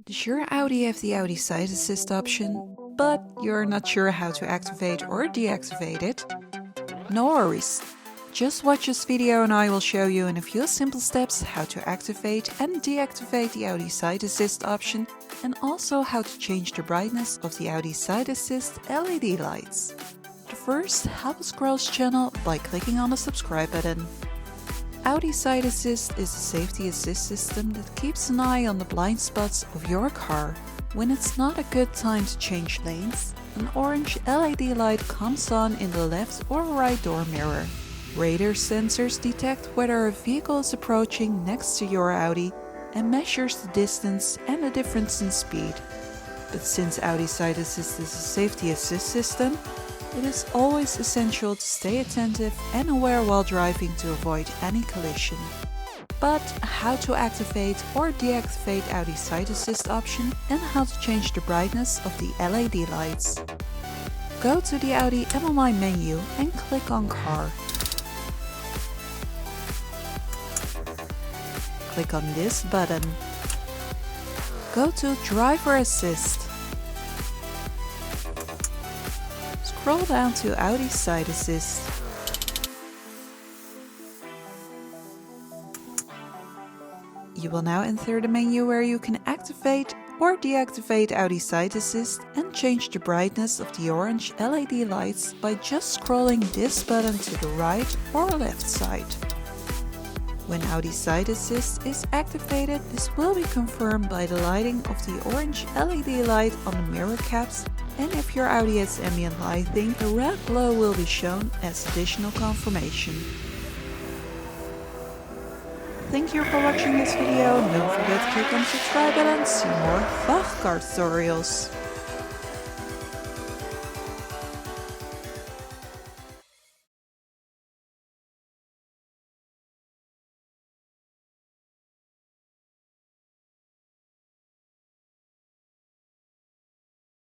Does your Audi have the Audi Side Assist option, but you're not sure how to activate or deactivate it? No worries. Just watch this video and I will show you in a few simple steps how to activate and deactivate the Audi Side Assist option and also how to change the brightness of the Audi Side Assist LED lights. But first, help us grow this channel by clicking on the subscribe button. Audi Side Assist is a safety assist system that keeps an eye on the blind spots of your car. When it's not a good time to change lanes, an orange LED light comes on in the left or right door mirror. Radar sensors detect whether a vehicle is approaching next to your Audi and measures the distance and the difference in speed. But since Audi Side Assist is a safety assist system, it is always essential to stay attentive and aware while driving to avoid any collision. But how to activate or deactivate Audi Side Assist option and how to change the brightness of the LED lights. Go to the Audi MMI menu and click on Car. Click on this button. Go to Driver Assist. Scroll down to Audi Side Assist. You will now enter the menu where you can activate or deactivate Audi Side Assist and change the brightness of the orange LED lights by just scrolling this button to the right or left side. When Audi Side Assist is activated, this will be confirmed by the lighting of the orange LED light on the mirror caps, and if your Audi has ambient lighting, a red glow will be shown as additional confirmation. Thank you for watching this video, and don't forget to click on the subscribe button to see more VAG Car Tutorials.